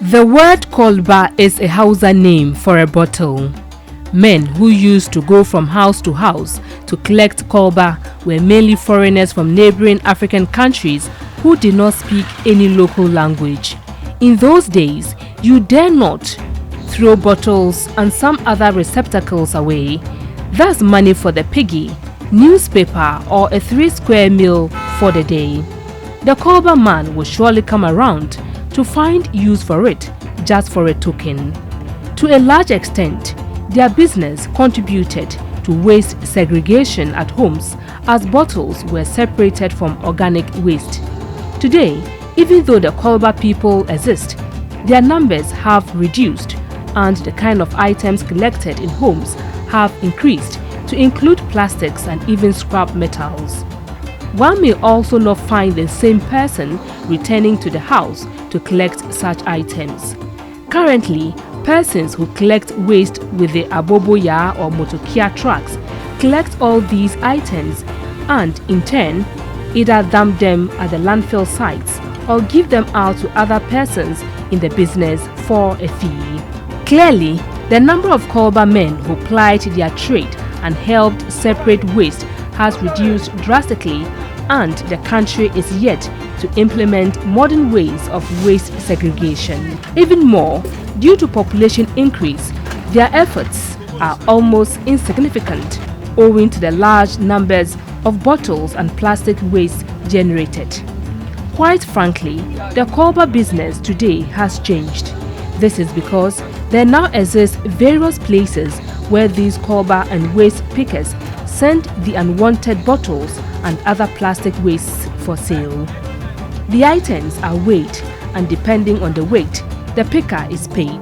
The word kwalba is a Hausa name for a bottle. Men who used to go from house to house to collect kwalba were mainly foreigners from neighboring African countries who did not speak any local language. In those days, you dare not throw bottles and some other receptacles away. That's money for the piggy, newspaper, or a 3-square meal for the day. The kwalba man will surely come around to find use for it just for a token. To a large extent, their business contributed to waste segregation at homes as bottles were separated from organic waste. Today, even though the kwalba people exist, their numbers have reduced and the kind of items collected in homes have increased to include plastics and even scrap metals. One may also not find the same person returning to the house to collect such items. Currently, persons who collect waste with the aboboya or motokia trucks collect all these items and, in turn, either dump them at the landfill sites or give them out to other persons in the business for a fee. Clearly, the number of kwalba men who plied their trade and helped separate waste has reduced drastically, and the country is yet to implement modern ways of waste segregation. Even more, due to population increase, their efforts are almost insignificant owing to the large numbers of bottles and plastic waste generated. Quite frankly, the kwalba business today has changed. This is because there now exist various places where these kwalba and waste pickers send the unwanted bottles and other plastic wastes for sale. The items are weighed, and depending on the weight, the picker is paid.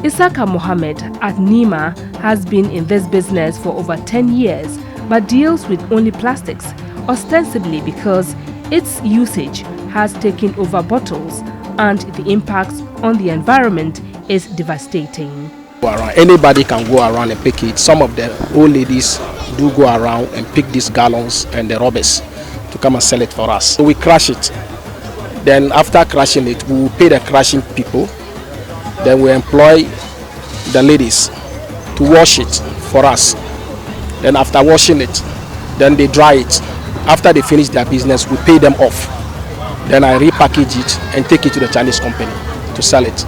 Isaka Mohammed at Nima has been in this business for over 10 years but deals with only plastics, ostensibly because its usage has taken over bottles and the impact on the environment is devastating. Anybody can go around and pick it. Some of the old ladies do go around and pick these gallons and the rubbers to come and sell it for us. So we crush it. Then after crushing it, we will pay the crushing people. Then we employ the ladies to wash it for us. Then after washing it, then they dry it. After they finish their business, we pay them off. Then I repackage it and take it to the Chinese company to sell it.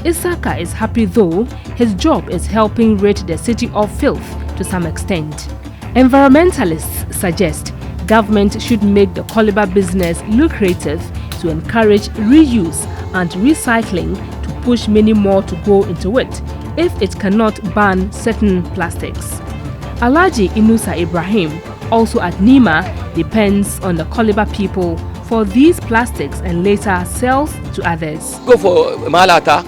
Isaka is happy though his job is helping rid the city of filth to some extent. Environmentalists suggest government should make the kwalba business lucrative to encourage reuse and recycling to push many more to go into it if it cannot ban certain plastics. Alhaji Inusa Ibrahim, also at Nima, depends on the kwalba people for these plastics and later sells to others. Go for Malata,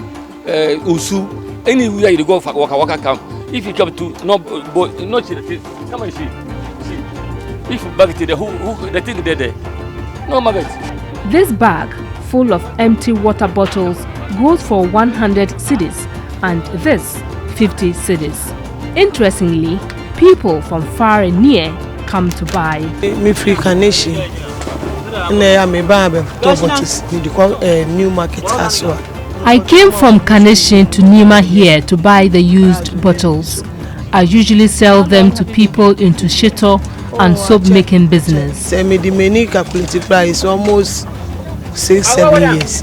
Usu, anywhere you go for Waka come. If you come to no come and see. If you bag it the thing there, no maggot. This bag full of empty water bottles goes for 100 cedis and this 50 cedis. Interestingly, people from far and near come to buy. Me free carnation. New market as well. I came from Carnation to Nima here to buy the used bottles. I usually sell them to people into shito and soap making business. The calculated price almost 6-7 years.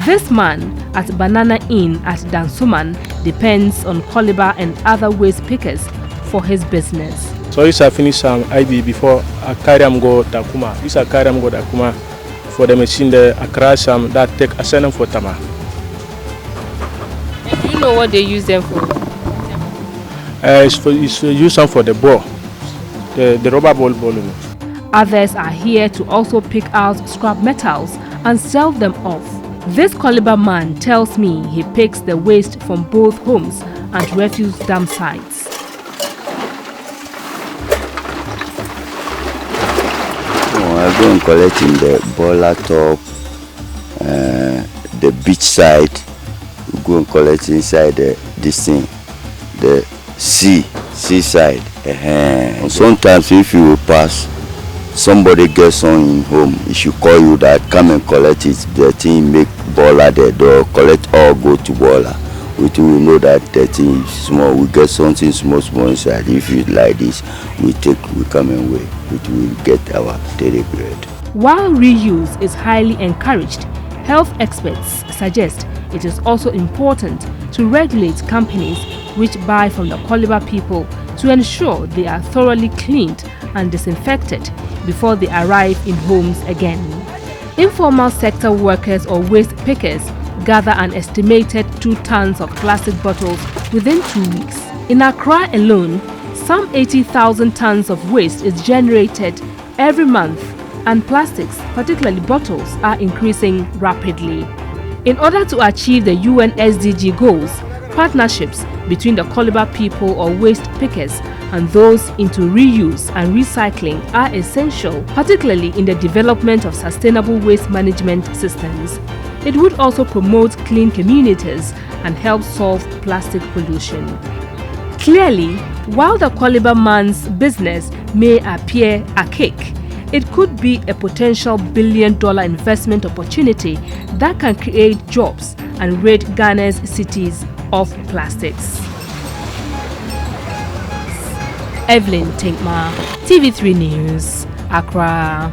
This man at Banana Inn at Dansuman depends on kwalba and other waste pickers for his business. So I finish some IB before I carry them go Takuma. This I carry them go Takuma for the machine the Accra some that take a send for Tama. And do you know what they use them for? It's use them for the ball, the rubber ball. Others are here to also pick out scrap metals and sell them off. This kwalba man tells me he picks the waste from both homes and refuse dump sites. I go and collect in the boiler top, the beach side. We go and collect inside this thing, the seaside. Sometimes if you pass, somebody gets some in home, he should call you that come and collect it. The thing make baller the door, collect all go to baller. We know that the thing is small. We get something small inside. If you like this, we come and wait. We will get our daily bread. While reuse is highly encouraged, health experts suggest it is also important to regulate companies which buy from the Kwalba people to ensure they are thoroughly cleaned and disinfected before they arrive in homes again. Informal sector workers or waste pickers gather an estimated 2 tons of plastic bottles within 2 weeks. In Accra alone, some 80,000 tons of waste is generated every month, and plastics, particularly bottles, are increasing rapidly. In order to achieve the UN SDG goals, partnerships between the Kwalba people or waste pickers and those into reuse and recycling are essential, particularly in the development of sustainable waste management systems. It would also promote clean communities and help solve plastic pollution. Clearly, while the Kwalba man's business may appear archaic, it could be a potential billion-dollar investment opportunity that can create jobs and rid Ghana's cities of plastics. Evelyn Tengmaa, TV3 News, Accra.